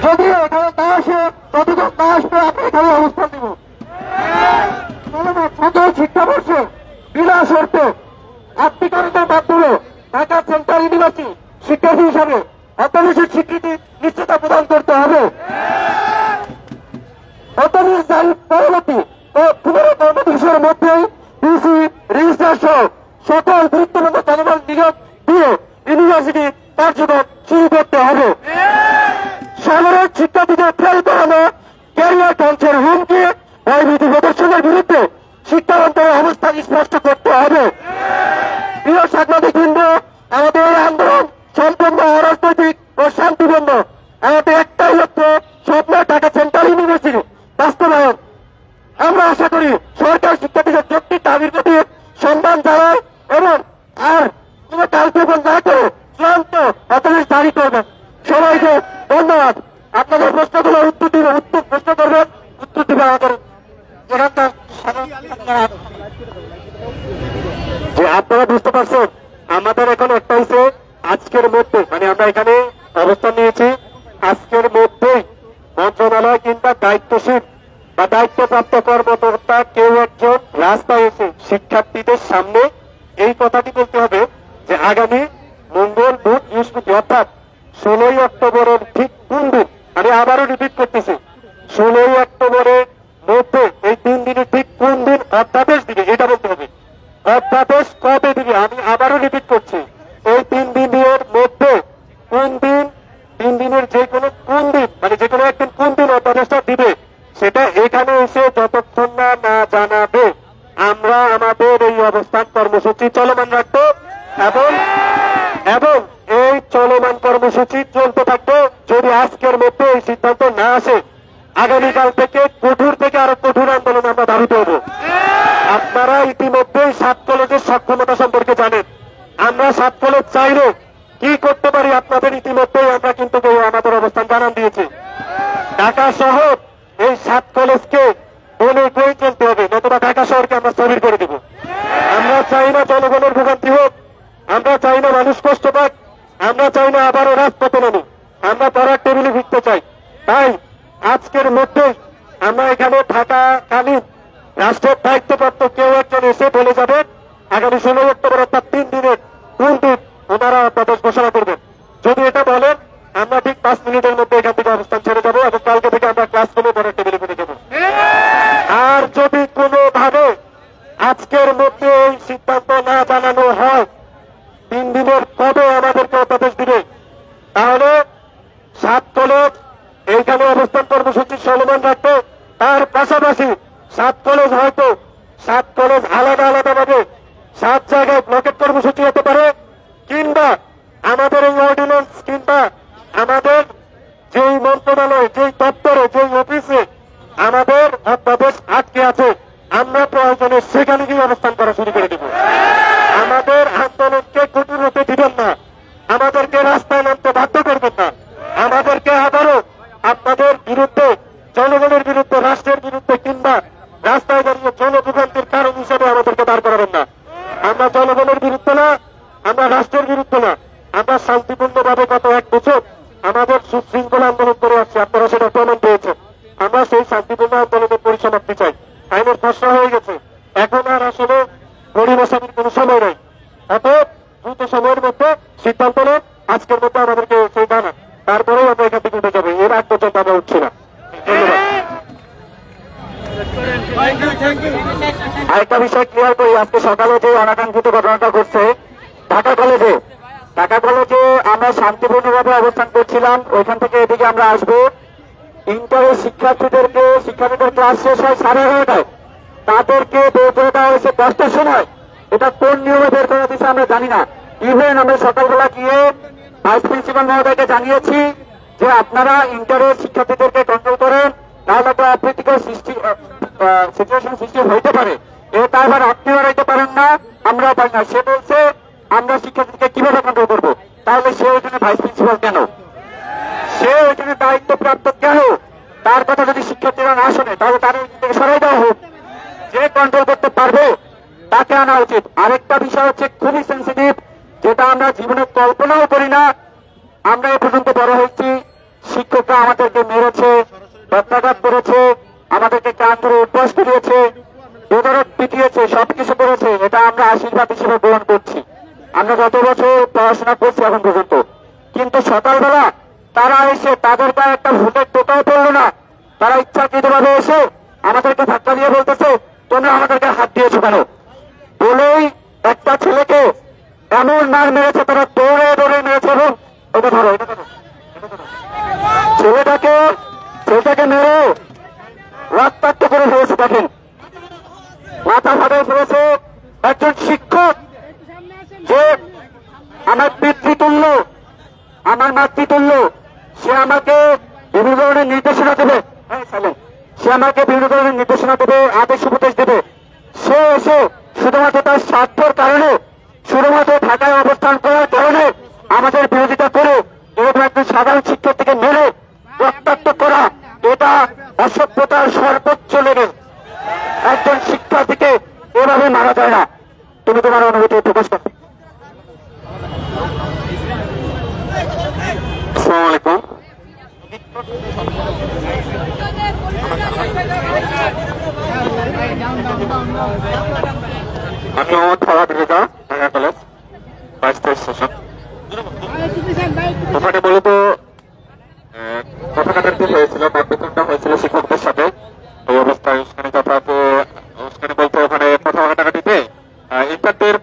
যদি এখানে না আসে, যতক্ষণ না আসবে আমরা এখানে অবস্থান দিব। সকল শিক্ষাবর্ষে বিনা শর্তে আত্মীকরণের মাধ্যমে ঢাকা সেন্ট্রাল ইউনিভার্সিটি শিক্ষার্থী হিসাবে অত্যাবশ্যক স্বীকৃতি নিশ্চিত প্রদান করতে হবে। পরবর্তী ও 15 কর্মদিবসের মধ্যেই ডিসি রেজিস্ট্রার সহ সকল গুরুত্বপূর্ণ জনবল নিয়োগ দিয়ে ইউনিভার্সিটি কার্যক্রম শুরু করতে হবে। সাধারণ শিক্ষার্থীদের ফেল করানো, ক্যারিয়ার ধ্বংসের হুমকি, ভয়ভীতি প্রদর্শনের বিরুদ্ধে শিক্ষা মন্ত্রণালয়ের অবস্থান স্পষ্ট করতে হবে। প্রিয় সাংবাদিকবৃন্দ, আমাদের এই আন্দোলন সম্পূর্ণ অরাজনৈতিক ও শান্তিপূর্ণ। আমাদের একটাই লক্ষ্য, স্বপ্ন ঢাকা সেন্ট্রাল ইউনিভার্সিটি বাস্তবায়ন। আমরা আশা করি সরকার শিক্ষার্থীদের যৌক্তিক দাবির প্রতি সম্মান জানায় এবং আর কোনো কালক্ষেপণ না করে চূড়ান্ত অধ্যাদেশ জারি করবেন। সবাইকে ধন্যবাদ। আপনাদের প্রশ্নগুলো উত্তর প্রশ্ন করবেন, উত্তর দিবে আমাদের এখানকার। আপনারা বুঝতে পারছেন, আমাদের এখন একটা হচ্ছে আজকের মধ্যে, মানে আমরা এখানে অবস্থান নিয়েছি, আজকের মধ্যেই মন্ত্রণালয় কিংবা দায়িত্বশীল বা দায়িত্বপ্রাপ্ত কর্মকর্তা কেউ একজন রাস্তায় এসে শিক্ষার্থীদের সামনে এই কথাটি বলতে হবে যে আগামী মঙ্গল, বুধ, বৃহস্পতি অর্থাৎ 16 অক্টোবরের ঠিক কোন দিন, আমি আবারও রিপিট করতেছি, 16 অক্টোবরের মধ্যে এই 3 দিনের ঠিক কোন দিন অধ্যাদেশ দিবে এটা বলতে হবে। অধ্যাদেশ কবে দিবে আমি আবারও রিপিট করছি, এই 3 দিনের মধ্যে কোন দিন, 3 দিনের যে কোনো কোন দিন, মানে যে কোনো একদিন কোন দিন অধ্যাদেশটা দিবে সেটা এখানে এসে যতক্ষণ না জানাবে আমরা আমাদের এই অবস্থান কর্মসূচি চলমান রাখবো এবং এই চলমান কর্মসূচি চলতে থাকবে। যদি আজকের মধ্যে এই সিদ্ধান্ত না আসে, আগামীকাল থেকে কঠোর থেকে আরো কঠোর আন্দোলন আমরা দাবি করব। আপনারা ইতিমধ্যেই 7 কলেজের সক্ষমতা সম্পর্কে জানেন। আমরা 7 কলেজ চাইলে কি করতে পারি আপনাদের ইতিমধ্যেই আমরা কিন্তু আমাদের অবস্থান জানান দিয়েছি। ঢাকা শহর এই 7 কলেজকে বলে কই চলতে হবে, নতুবা ঢাকা শহরকে আমরা স্থবির করে দেব। আমরা চাই না জনগণের ভোগান্তি হোক, আমরা চাই না মানুষ কষ্ট পাক, আমরা চাই না আবারও রাজপথে নামি, আমরা পড়ার টেবিলে ফিরতে চাই। তাই আজকের মধ্যে আমরা এখানে থাকাকালীন রাষ্ট্রের দায়িত্বপ্রাপ্ত কেউ একজন এসে বলে যাবেন আগামী 16 অক্টোবর অর্থাৎ 3 দিনের কোন দিন ওনারা অধ্যাদেশ ঘোষণা করবেন। যদি এটা বলেন আমরা ঠিক 5 মিনিটের মধ্যে এখান থেকে অবস্থান ছেড়ে যাবো এবং কালকে থেকে আমরা ক্লাস করে পড়ার টেবিলে ফিরে যাবো। আর যদি কোনোভাবে আজকের মধ্যে এই সিদ্ধান্ত না জানানো হয় 3 দিনের কবে আমাদেরকে অধ্যাদেশ দিবে, তাহলে 7 কলেজ এইখানে অবস্থান কর্মসূচি চলমান রাখবে। তার পাশাপাশি 7 কলেজ হয়তো 7 কলেজ আলাদা আলাদা ভাবে 7 জায়গায় ব্লকেট কর্মসূচি হতে পারে, কিংবা আমাদের এই অর্ডিন্যান্স কিংবা আমাদের যেই মন্ত্রণালয়, যেই দপ্তরে, যেই অফিসে আমাদের অধ্যাদেশ আটকে আছে আমরা প্রয়োজনে সেখানে গিয়ে অবস্থান করা শুরু করে দেব। আমাদের আন্দোলনকে কঠিন হতে দিবেন না, আমাদেরকে রাস্তায় নামতে বাধ্য করবেন না, আমাদেরকে আবারও আপনাদের বিরুদ্ধে, জনগণের বিরুদ্ধে, রাষ্ট্রের বিরুদ্ধে কিংবা রাস্তায় দাঁড়িয়ে জনভোগান্তির কারণ হিসেবে আমাদেরকে দাঁড় করাবেন না। আমরা জনগণের বিরুদ্ধে না, আমরা রাষ্ট্রের বিরুদ্ধে না, আমরা শান্তিপূর্ণভাবে গত 1 বছর আমাদের সুশৃঙ্খল আন্দোলন করে আসছি, আপনারা সেটা প্রমাণ পেয়েছেন। আমরা সেই শান্তিপূর্ণ আন্দোলনের পরিসমাপ্তি চাই। আইনের খসড়া হয়ে গেছে, এখন আর আসলে পরিবেশনের কোন সময় নেই। অতএব দ্রুত সময়ের মধ্যে সিদ্ধান্ত নেন, আজকের মধ্যে আমাদেরকে সেই জানান, তারপরেও আমরা এখান থেকে উঠে যাবো। এর আগ পর্যন্ত আমরা উঠছি না। ধন্যবাদ। আরেকটা বিষয় ক্লিয়ার করি, আজকে সকালে যে অনাকাঙ্ক্ষিত ঘটনাটা ঘটছে ঢাকা কলেজে আমরা শান্তিপূর্ণভাবে অবস্থান করছিলাম, ওইখান থেকে এদিকে আমরা আসবো। ইন্টারের শিক্ষার্থীদের ক্লাস শেষ হয় 11:30টায়, তাদেরকে বের করে দেওয়া হয়েছে 10টার সময়। এটা কোন নিয়মে বের করে দিচ্ছে আমরা জানি না। ইভেন আমরা সকালবেলা গিয়ে ভাইস প্রিন্সিপাল মহোদয়কে জানিয়েছি যে আপনারা ইন্টারের শিক্ষার্থীদেরকে কন্ট্রোল করেন, তাহলে একটা অপ্রীতিকর সিচুয়েশন সৃষ্টি হইতে পারে। এটা আবার আপনিও রাখতে পারেন না, আমরাও পাই না। সে বলছে আমরা শিক্ষার্থীকে কিভাবে কন্ট্রোল করবো, তাহলে সে ওইখানে ভাইস প্রিন্সিপাল কেন, সে ওইখানে দায়িত্বপ্রাপ্ত কেন? তার কথা যদি শিক্ষার্থীরা না শোনে তাহলে তার থেকে সরাই দেওয়া হোক। যে কন্ট্রোল করতে পারবে তাকে আনা উচিত। আরেকটা বিষয় হচ্ছে খুবই সেন্সিটিভ, যেটা আমরা জীবনে কল্পনাও করি না। আমরা এ পর্যন্ত বড় হয়েছি, শিক্ষকরা আমাদেরকে মেরেছে, প্রত্যাঘাত করেছে, আমাদেরকে কান ধরে উদ্বাস করিয়েছে, বেদরক পিটিয়েছে, সবকিছু করেছে। এটা আমরা আশীর্বাদ হিসেবে গ্রহণ করছি। আমরা যত বছর পড়াশোনা করছি এখন পর্যন্ত, কিন্তু সকালবেলা তারা এসে তাদের গায়ে একটা ভোটের টোকাও পড়লো না। তারা ইচ্ছাকৃতভাবে এসে আমাদেরকে ধাক্কা দিয়ে বলতেছে তোমরা আমাদেরকে হাত দিয়েছো কেন, বলেই একটা ছেলেকে এমন মার মেরেছে, তারা দৌড়ে দৌড়ে মেরেছে। এবং এটা ধরো, এটা ধরো, ছেলেটাকে মেরে রক্তাক্ত করে ফেলেছে। দেখেন, মাথা ফাটে ফেলেছে। একজন শিক্ষক যে আমার পিতৃতুল্য, আমার মাতৃতুল্য, সে আমাকে বিভিন্ন ধরনের নির্দেশনা দেবে, সে আমাকে বিভিন্ন ধরনের নির্দেশনা দেবে, আদেশ উপদেশ দেবে। সে এসে শুধুমাত্র তার স্বার্থের কারণে, শুধুমাত্র ঢাকায় অবস্থান করার কারণে আমাদের বিরোধিতা করে এরকম একজন সাধারণ শিক্ষার্থীকে মেরে রক্তাক্ত করা, এটা অসভ্যতার সর্বোচ্চ লেভেল। একজন শিক্ষার্থীকে এভাবে মারা যায় না। তুমি তোমার অনুভূতি প্রকাশ করো। আসসালামু আলাইকুম। আমি মোহাম্মদ ফরহাদ রেজা, ঢাকা কলেজ, 22 সেশন। ওখানে মূলত কথা কাটাকাটি হয়েছিল, বাকবিতণ্ডা হয়েছিল শিক্ষকদের সাথে। এই অবস্থায় উস্কানি বলতে ওখানে কথা কাটাকাটিতে ইন্টারদের